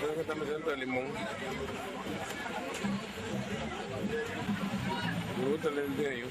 Creo que está metiendo el limón. Me gusta el dentillo.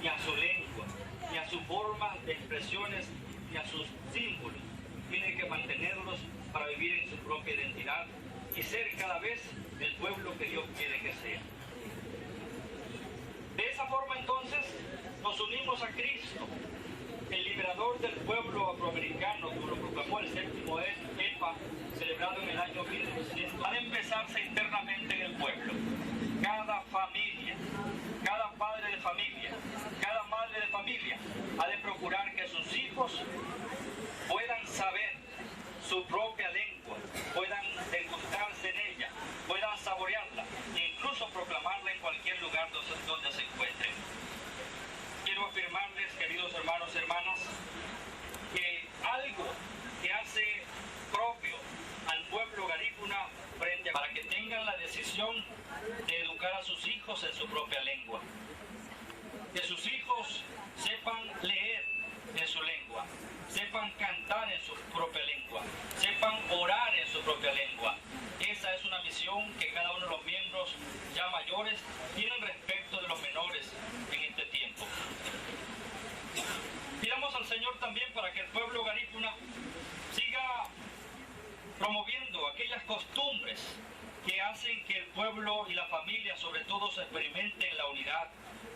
ni a su lengua, ni a su forma de expresiones, ni a sus símbolos. Tiene que mantenerlos para vivir en su propia identidad y ser cada vez el pueblo que Dios quiere que sea. De esa forma entonces nos unimos a Cristo, el liberador del pueblo afroamericano, como lo proclamó el séptimo EPA, celebrado en el año 1900. Ha de empezarse internamente en el pueblo. Cada familia, cada padre de familia, cada madre de familia ha de procurar que sus hijos puedan saber su propia lengua, puedan degustarse en ella, puedan saborearla e incluso proclamarla en cualquier lugar donde se encuentren. Quiero afirmarles, queridos hermanos y hermanas, que algo que hace propio al pueblo garífuna frente a para que tengan la decisión de educar a sus hijos en su propia lengua, que sus hijos sepan leer en su lengua, sepan cantar en su propia lengua, sepan orar en su propia lengua. Esa es una misión que cada uno de los miembros ya mayores tienen respecto de los menores en este tiempo. Pidamos al Señor también para que el pueblo garífuna siga promoviendo aquellas costumbres que hacen que el pueblo y la familia sobre todo se experimenten la unidad,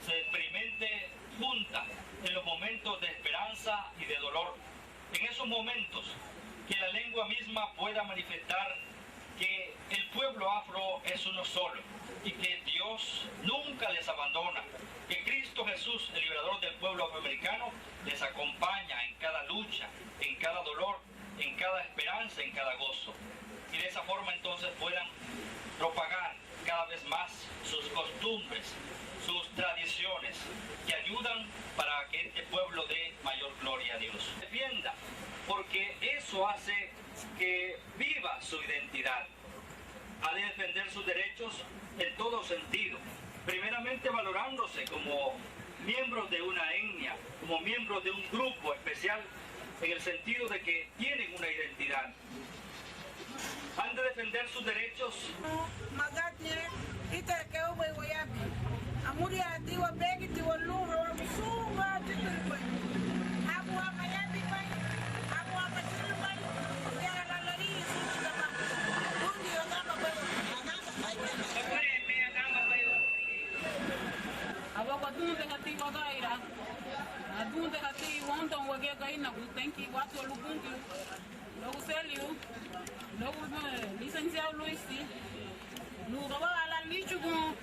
se experimente junta en los momentos de esperanza y de dolor. En esos momentos que la lengua misma pueda manifestar que el pueblo afro es uno solo y que Dios nunca les abandona, que Cristo Jesús, el liberador del pueblo afroamericano, les acompaña en cada lucha, en cada dolor, en cada esperanza, en cada gozo. Y de esa forma entonces puedan propagar cada vez más sus costumbres, sus tradiciones, que ayudan para que este pueblo dé mayor gloria a Dios. Defienda, porque eso hace que viva su identidad. Ha de defender sus derechos en todo sentido, primeramente valorándose como miembros de una etnia, como miembros de un grupo especial, en el sentido de que tienen una identidad. Han de defender sus derechos. Adunde hati wonton wage gaina gutenki watu lugungi logu seliu logu licenciado Luisi luga ala lichugo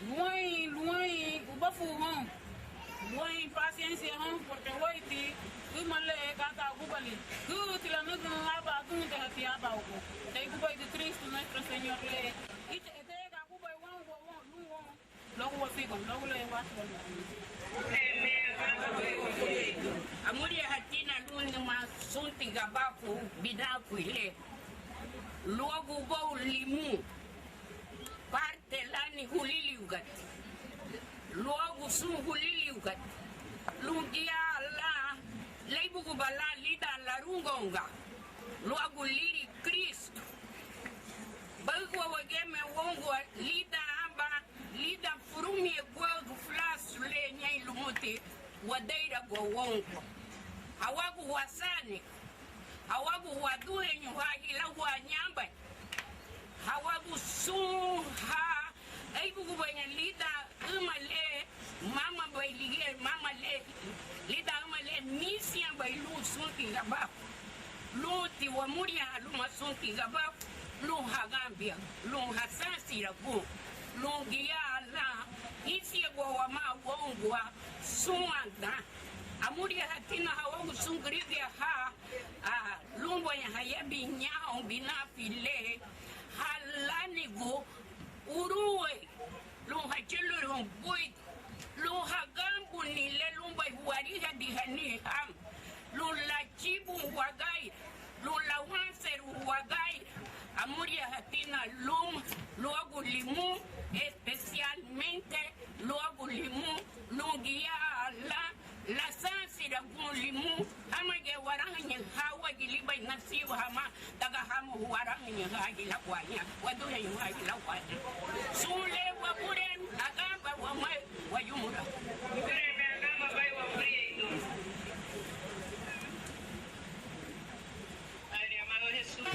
luai ubafu hon luai paciencia hon porque waiti kumale kaka gubali kutila nugu aba adunde hati aba ugo te gubai de Cristo nuestro Señor le ite ga gubai won luon logu wasigo logu le wasu Amuria hatina luni masunti gabafu bidafu ile logo go limu parte lani hulili ugat logo su hulili ugat lungia la leibu kubala lida la rungonga logo liri Cristo bagwa wageme wongo lida aba lida furumi egwa flas le nyai lumuti wadaira go wongo hawagu wasani hawagu waduhe nyuhagi la wanyamba hawagu suha aibu kubanya lida umale mama bailige mama le lida umale misia bailu sunti gaba luti wa muria luma sunti gaba lu hagambia lu hasasi rabu lu giala isi wa ma wongwa suanda amuria hatina hawangu sungridia ha lumbo ya hayabi nyao binafile halanigo uruwe lu hachelo romboi lu hagambu nile lumba huariga dihani ham lu lachibu wagai lu lawanseru wagai amuria hatina luagu limu especialmente luagu limu lungia la sansira gun limu hamage warangnya hawa gilibai nasiwa hama daga hamu warangnya hagila kwanya waduya yuhagila kwanya sule waburen agamba wamai wayumura Padre amado Jesús.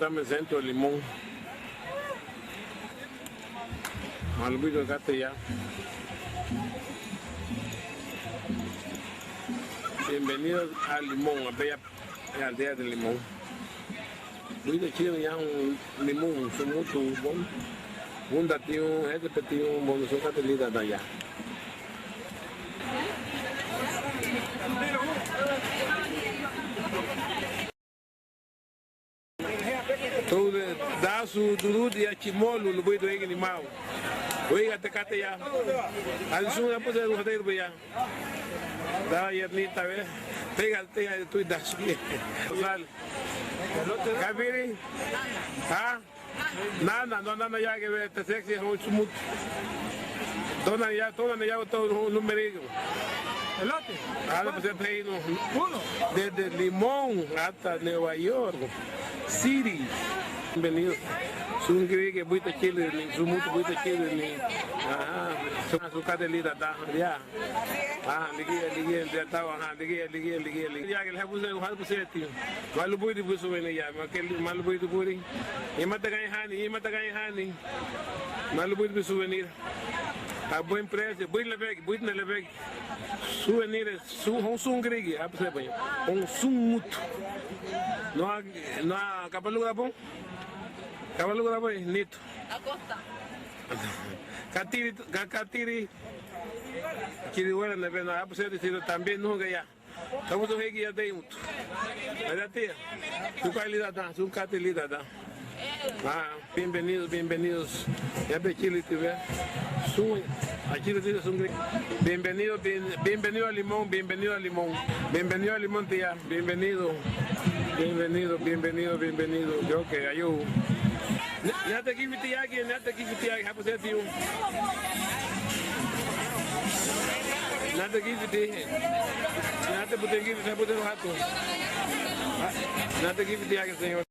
encontramos en el centro de Limón. Malbuito de Catella. Bienvenidos a Limón, a bella aldea de Limón. Buito chido ya un limón, son mucho bon. Un datio, este petido, un bon, son catelitas de allá. Todo da su durut y achimolo, lo voy a ir en Mao. Oiga, te cate ya. Al sur, la puse de los hoteles ya. Da ayer ni tal vez. Pégate, tú y das bien. Sal. Kabiri? ¿Ah? Nada, no nada ya que ver, te sexy es un sumut. Dona ya todo un numerito. ¿Elote? Ah, pues ya te ido. Uno. Desde Limón hasta Nueva York City. Bienvenidos. Son que buito Chile, son mucho buito Chile. Ajá, son su cartelita ya. Ah, ligue, ya estaba, ajá, ligue. Ya que le puse el tío. Malu buito puso ven ya, malu buito puri. Y mata gañani. Malu buito puso venir. A buen precio, buito le beg. Souvenirs, un grigi, un sumut. No ha capaluga la pon. Capaluga la pon, nito. Acosta. Catiri. Chirihuela ne ven a pues también no que ya. Estamos en guía de mucho. ¿Verdad, tía? Su calidad da, su catilidad da. Ah, bienvenidos. Ya ve Chile, te ve. Aquí les digo, bienvenido a Limón, bienvenido a Limón, tía, bienvenido. Yo que ayudo. Ya te aquí, pues tío. Nada aquí, nada puede aquí, nada puede los gatos. Nada aquí, señor.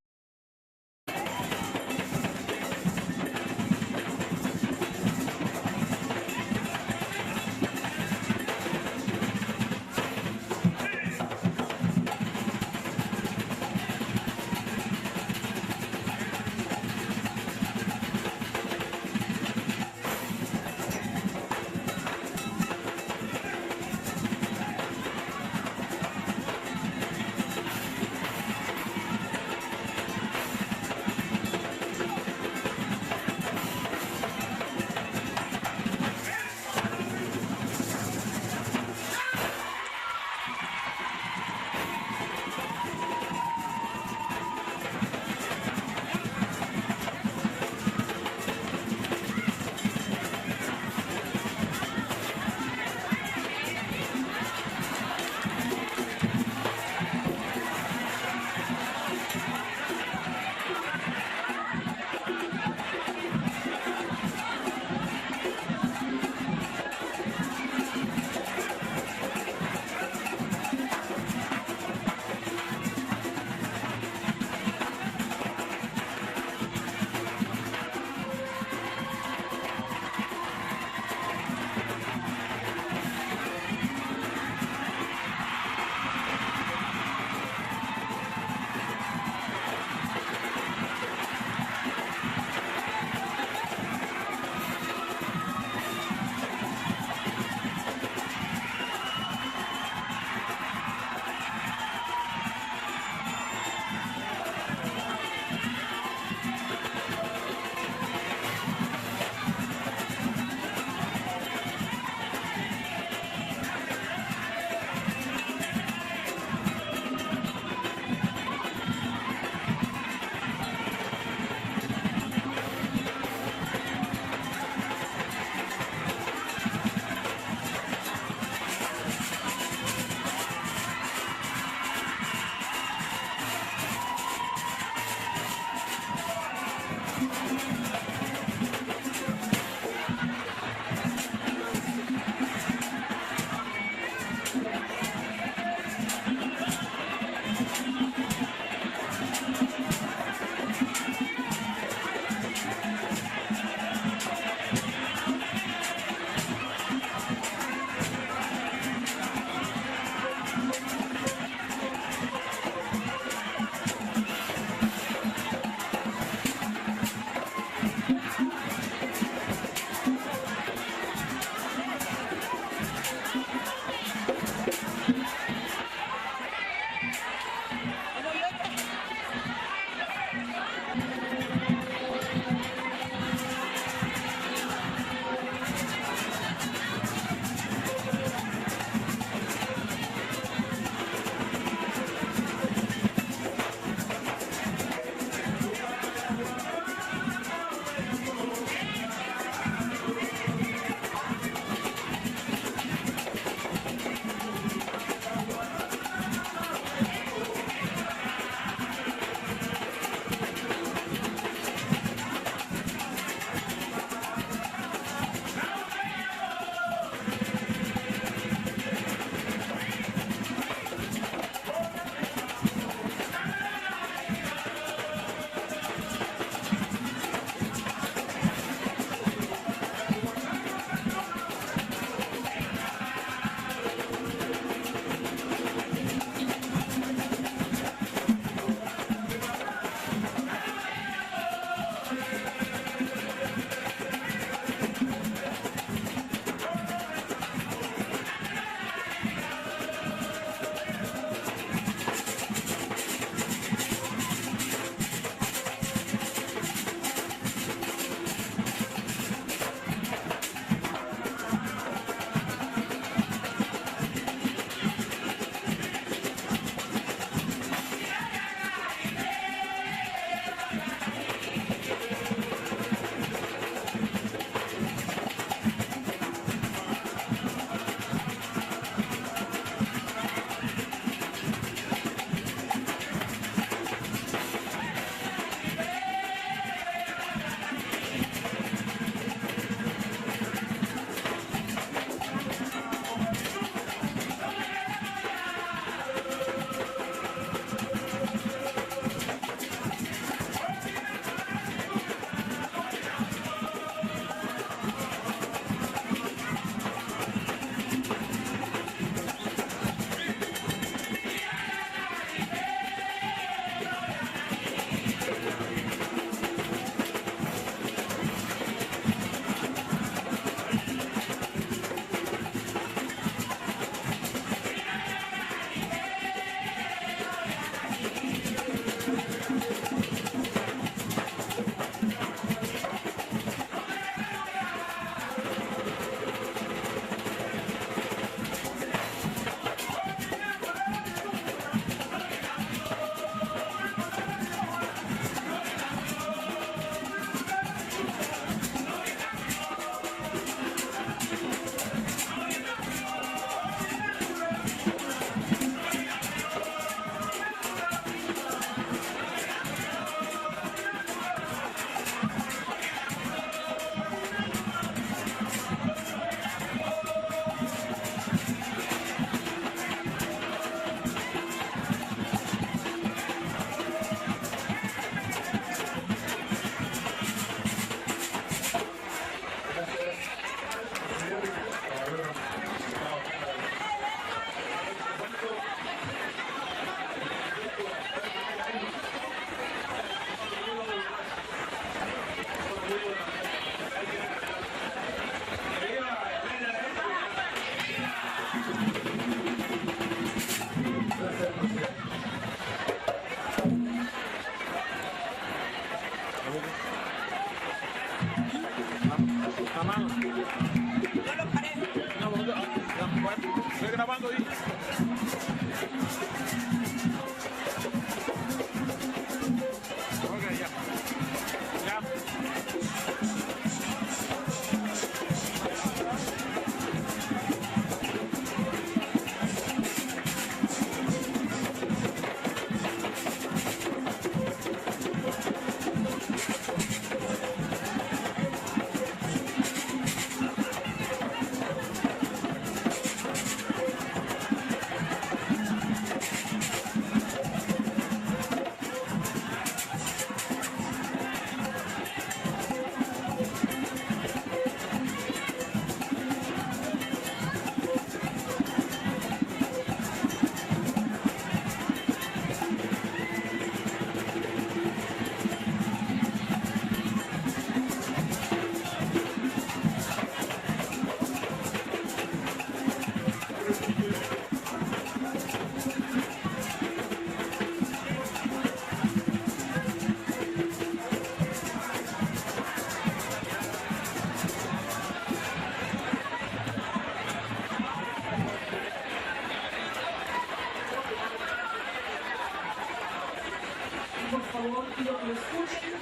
favor, pido que lo escuchen.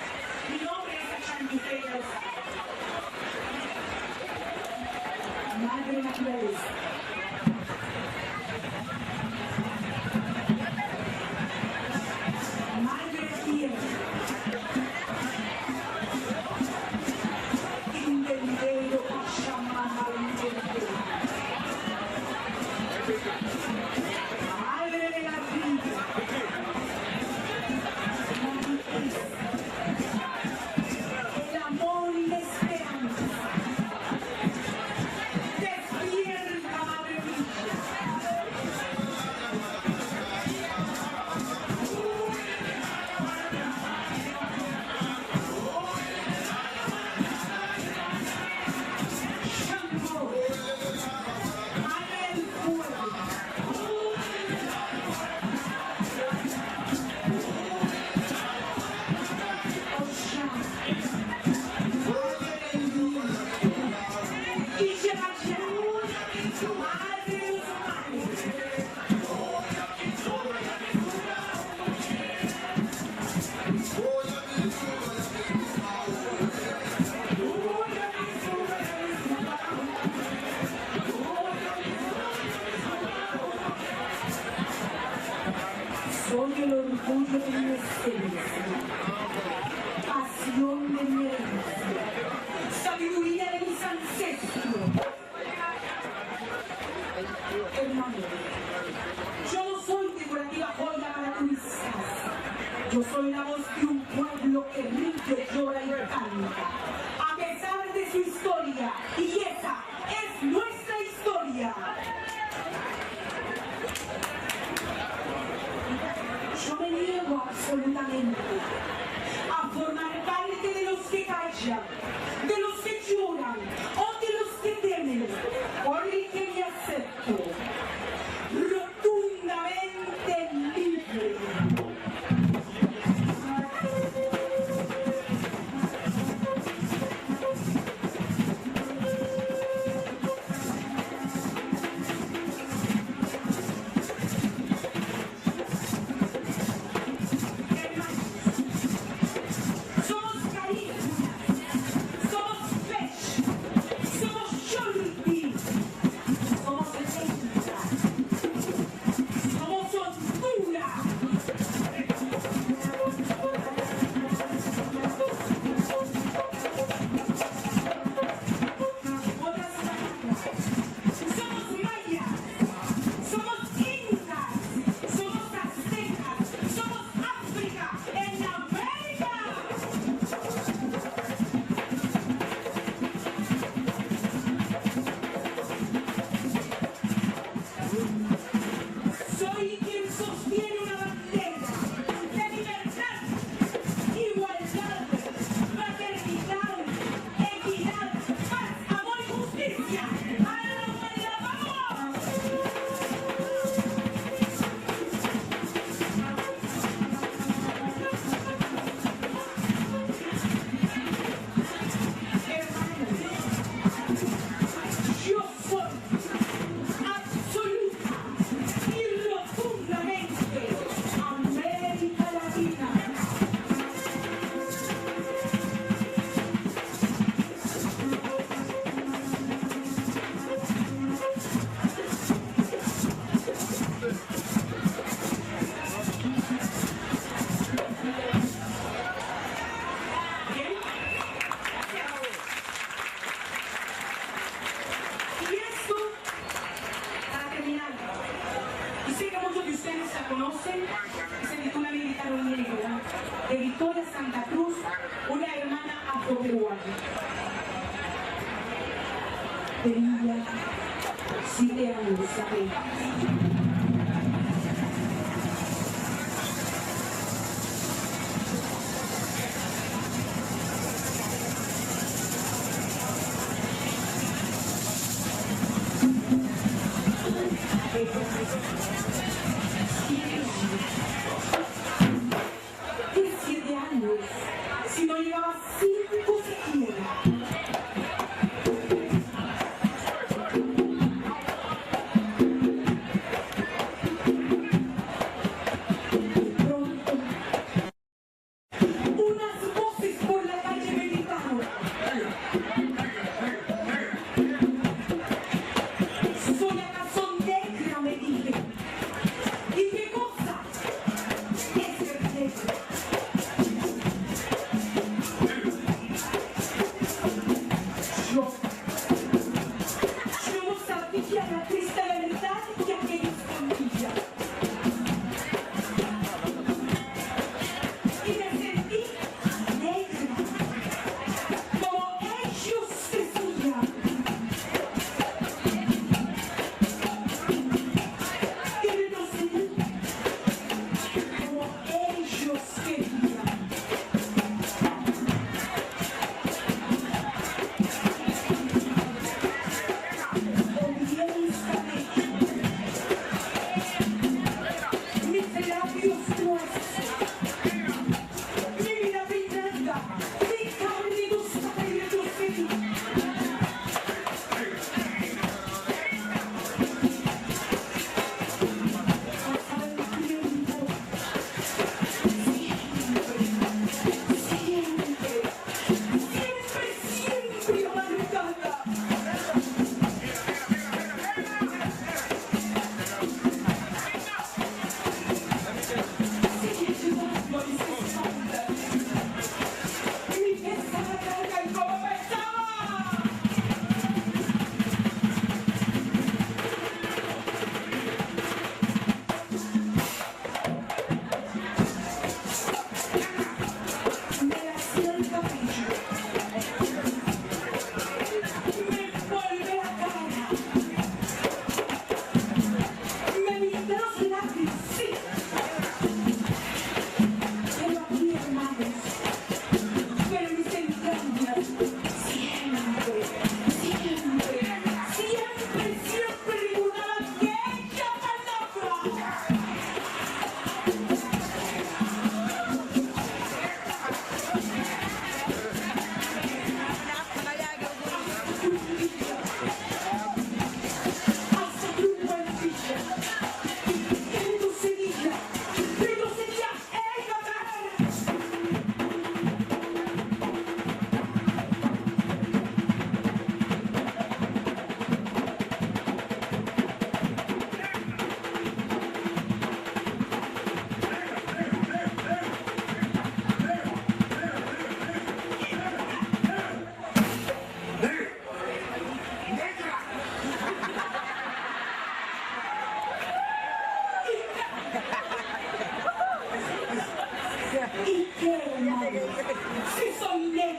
Mi nombre es Chantifeira Lozada. Madre naturaleza. Madre tierra. Intendero Pachamama Intendero. Madre de la vida. El amor y la esperanza. Despierta, madre mía. Shango, madre del fuego. Soy el orgullo de mi esencia, pasión de mi herencia, sabiduría de mis ancestros. Hermano, yo no soy decorativa joya para turistas. Yo soy la voz de un pueblo que ríe, llora y canta, a pesar de su historia, y esa es nuestra historia. Yo me niego absolutamente a formar parte de los que callan, de los que lloran o de los que temen, por el que me acepto rotundamente libre. conocen, se titula Militar Negra, de Victoria Santa Cruz, una hermana afroperuana. Tenía 7 años apenas. ¿Qué 7 años? Si no llegaba 5 siquiera.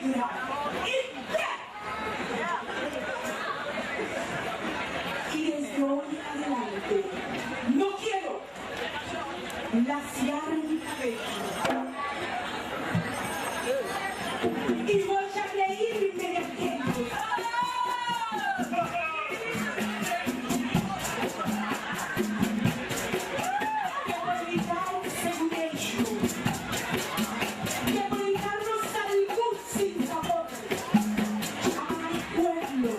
negra. Y desde hoy en adelante no quiero laciar mi cabello. Y voy a reírme de aquellos que por evitarse un hecho, que por evitarnos algún sinsabor, llaman al pueblo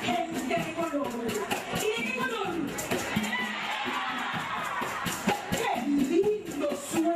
gente de color. ¿Y de qué color? ¡Qué lindo suena!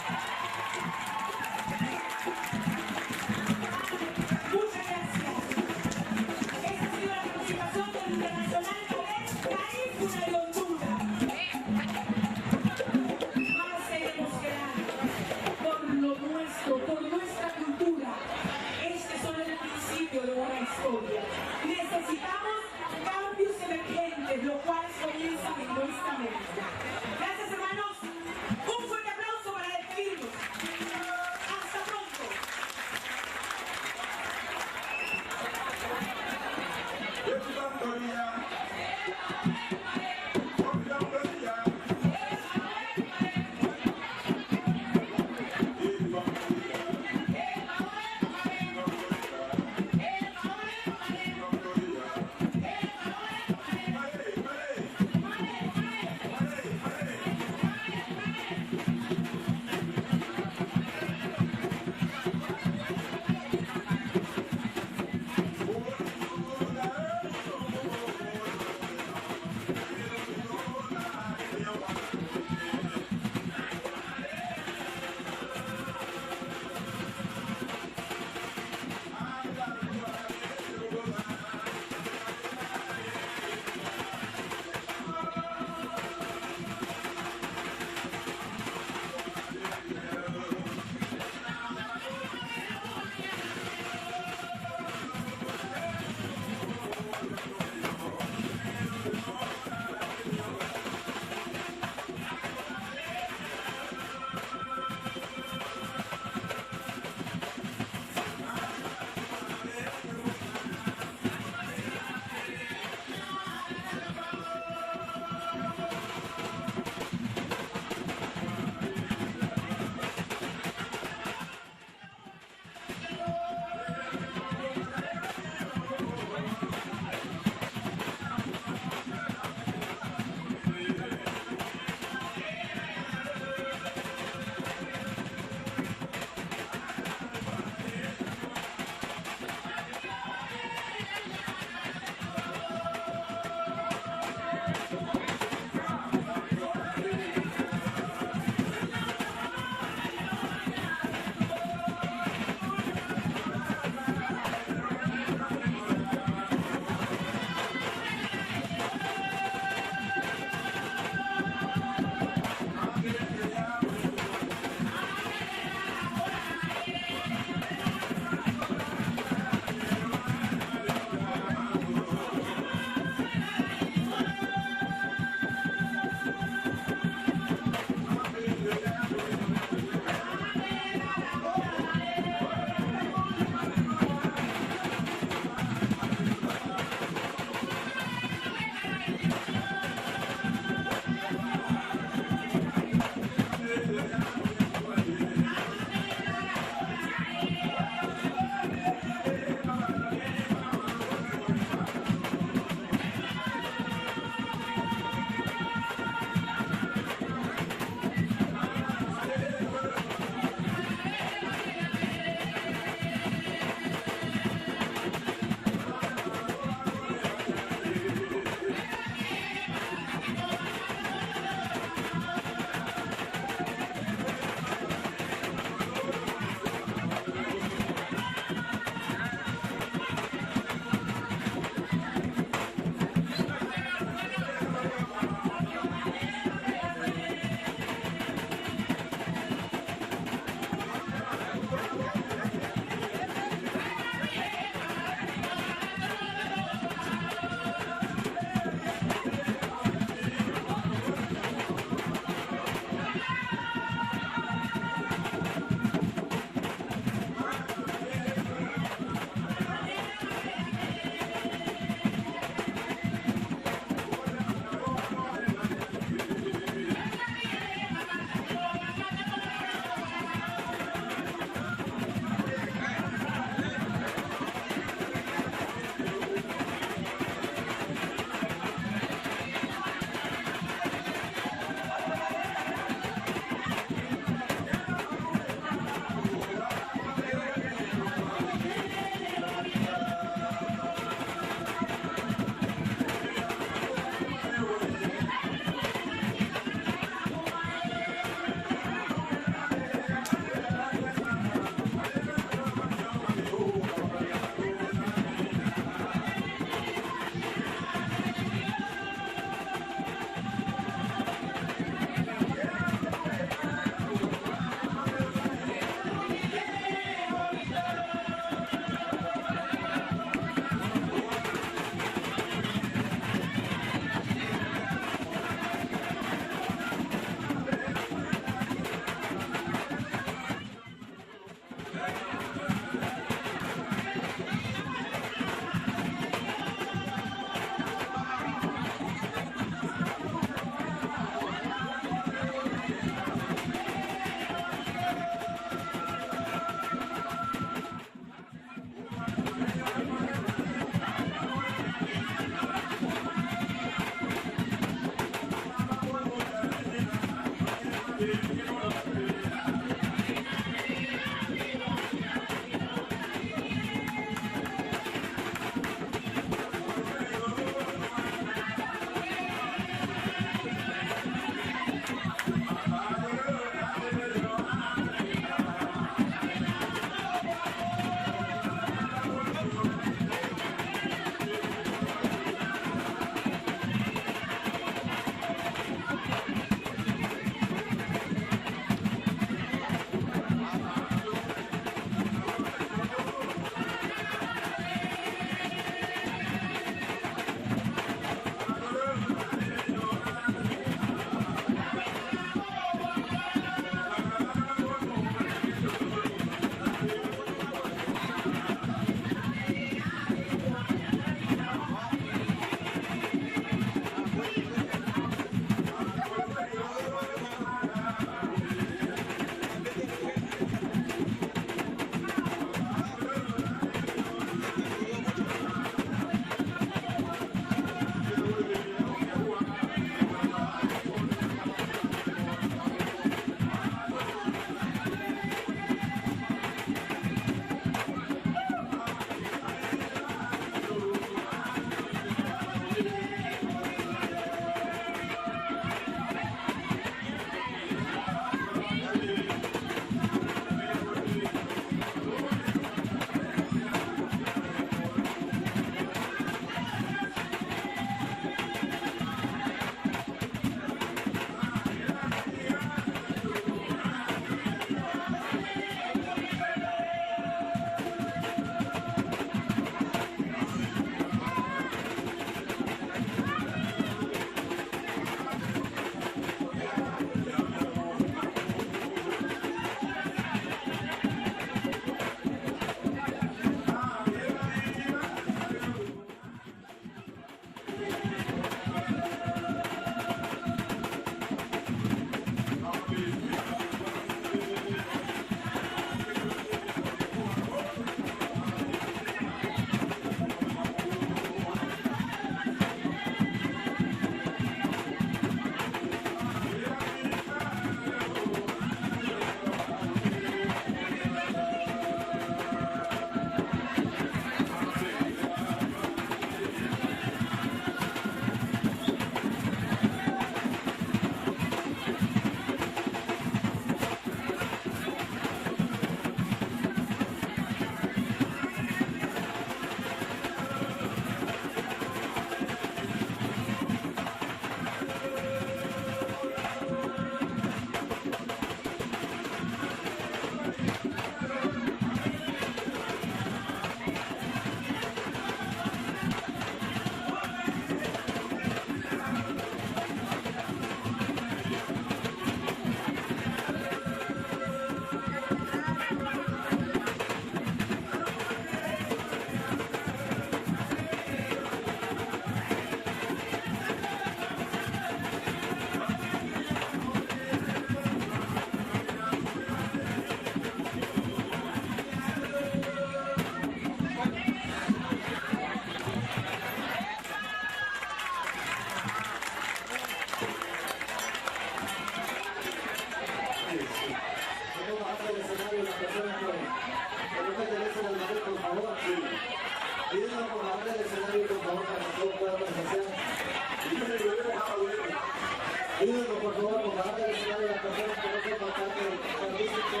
Ayúdenos, por favor, por bajar del escenario las personas que no forman parte del servicio.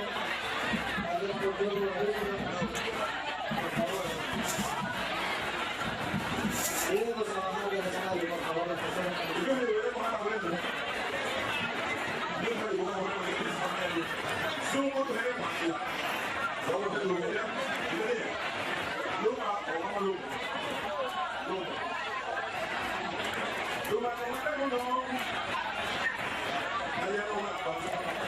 A ver, por favor, por favor. Ayúdenos a bajar del escenario, por favor, las personas que no forman parte. Hãy subscribe cho kênh Ghiền Mì Gõ để không bỏ lỡ những video hấp dẫn.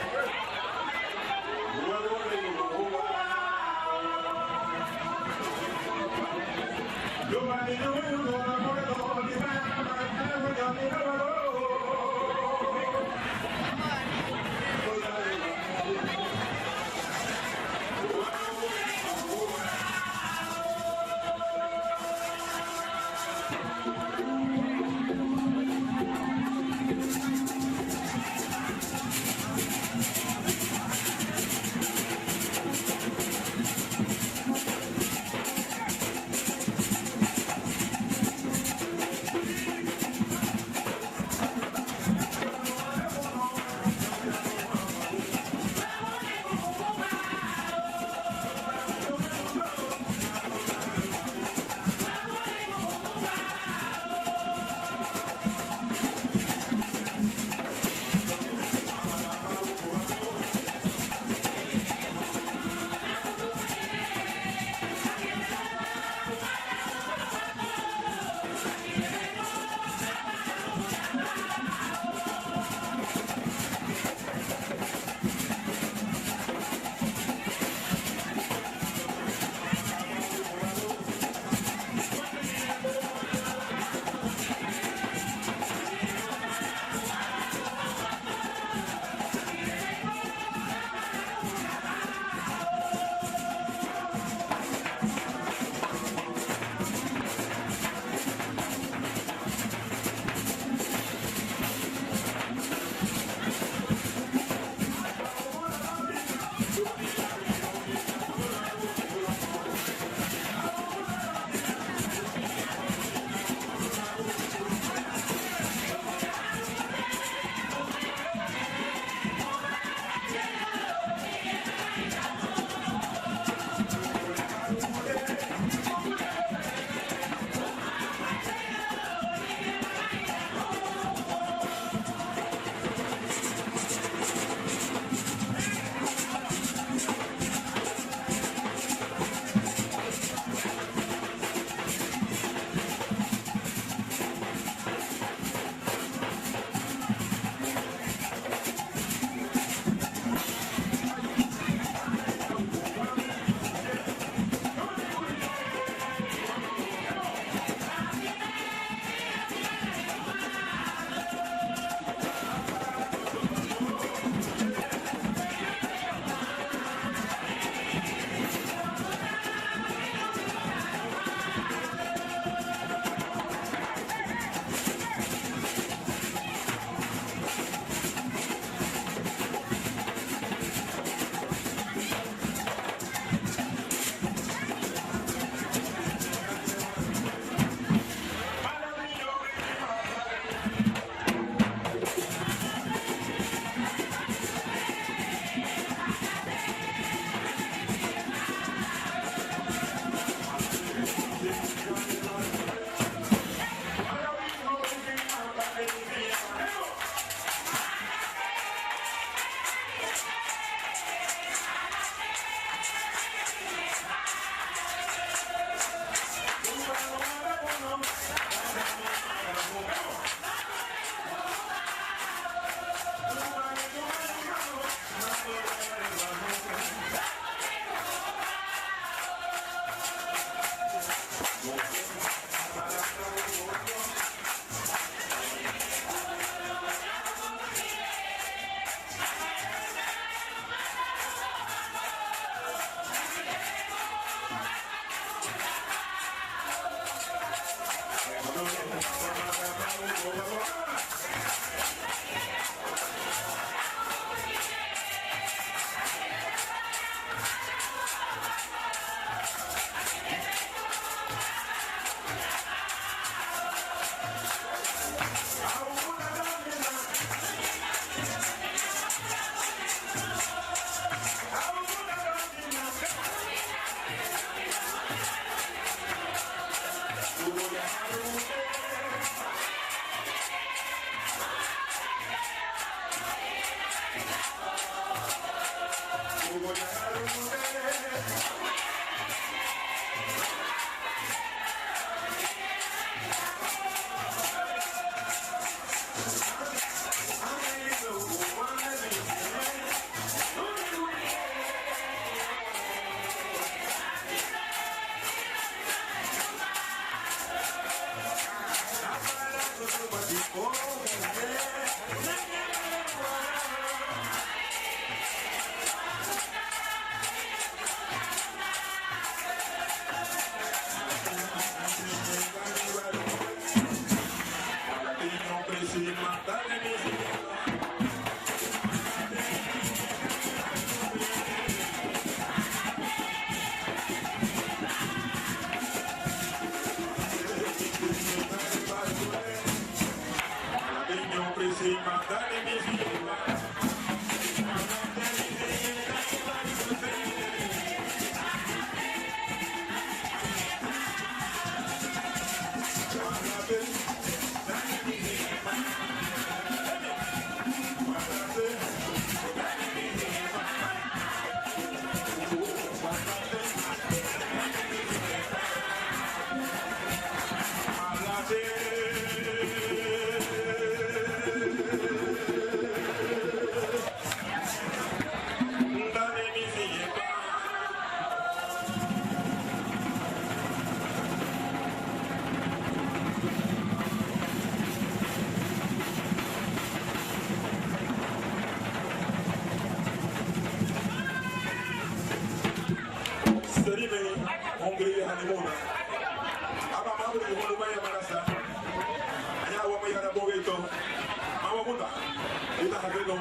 Ita hakeno,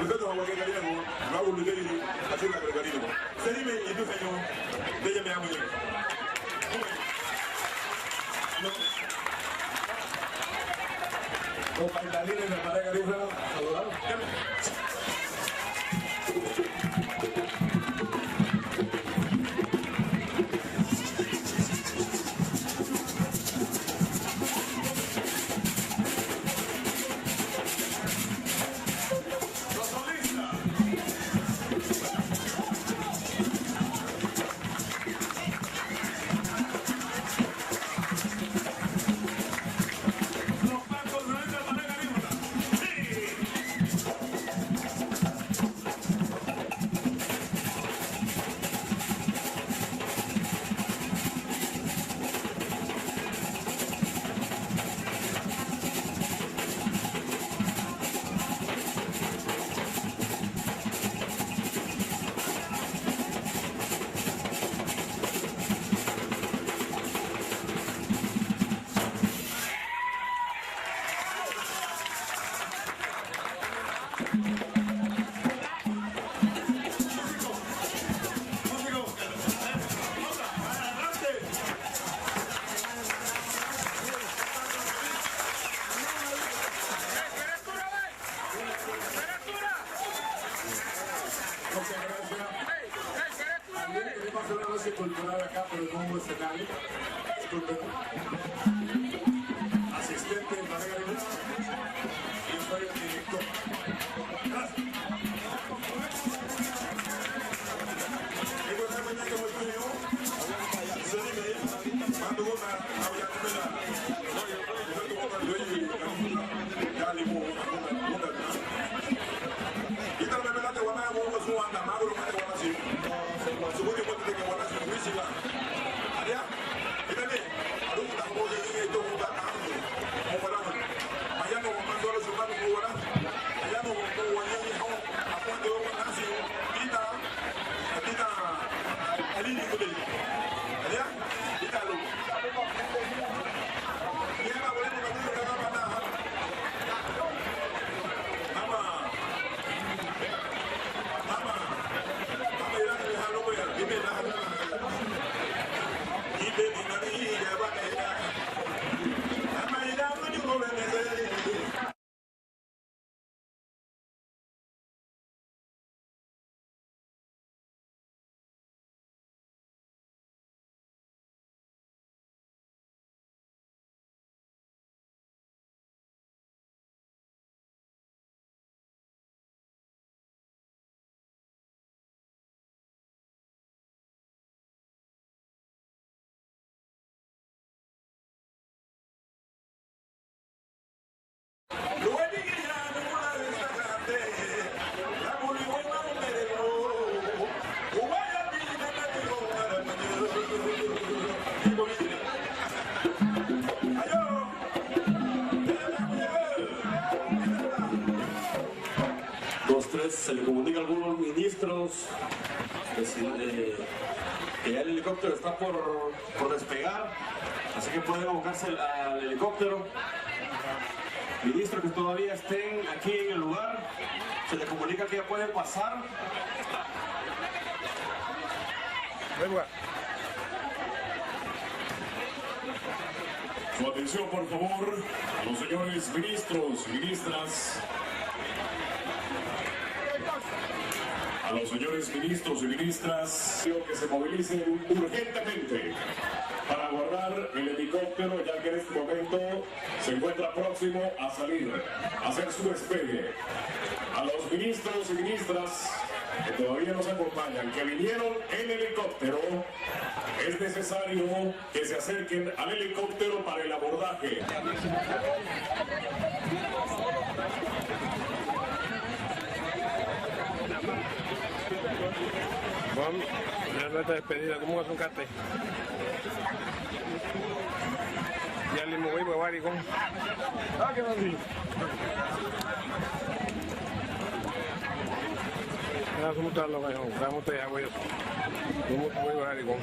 ustedes van a que queríamos, no hago un video, así la precarino. Se dime y tú señor, de ella me amo yo. Los bailarines de María Caribe, saludamos. Cultural acá, pero no un escenario. Disculpen. Asistente de Margarita. Yo soy el director. Gracias. Digo, esta mañana que voy con yo. Se dime, mando una había comida. Ya limo, y tal vez me la te voy a dar un su anda, más lo que te voy a decir. Su único que te voy a decir. Allá, fíjate, a lo que estamos de esto, allá no vamos a hacer los humanos, allá no vamos a hacer a cuando yo me nací, quita, al inicio de allá, quítalo. Y ahora volvemos a decir que no va a nada. Mamá, ir a dejarlo, dime nada. Se le comunica a algunos ministros que ya el helicóptero está por despegar, así que pueden abocarse al helicóptero. Ministros que todavía estén aquí en el lugar, se le comunica que ya pueden pasar. Su atención, por favor, a los señores ministros y ministras. A los señores ministros y ministras que se movilicen urgentemente para guardar el helicóptero, ya que en este momento se encuentra próximo a salir, a hacer su despegue. A los ministros y ministras que todavía nos acompañan, que vinieron en helicóptero, es necesario que se acerquen al helicóptero para el abordaje. Vamos, ya nuestra despedida, ¿cómo vas a un cate? Ya le moví a Baricón. Ah, qué bonito. Ya somos todos los gallos, vamos a ir a Guayos. Vamos a ir a Baricón.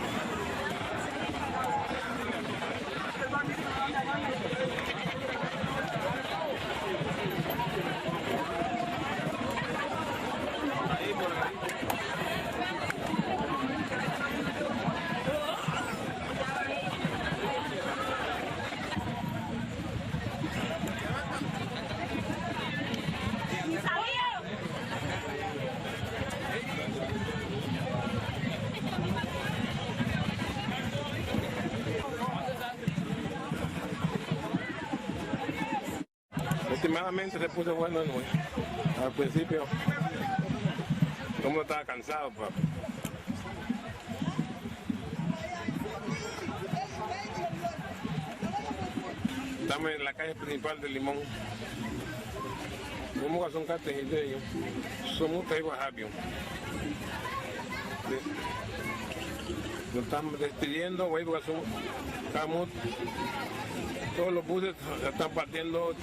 últimamente se puso bueno, ¿no? Al principio, como estaba cansado, pues. Estamos en la calle principal de Limón. Vamos a hacer un cartel de ellos. Somos muy rápidos. Nos estamos despidiendo, todos los buses están partiendo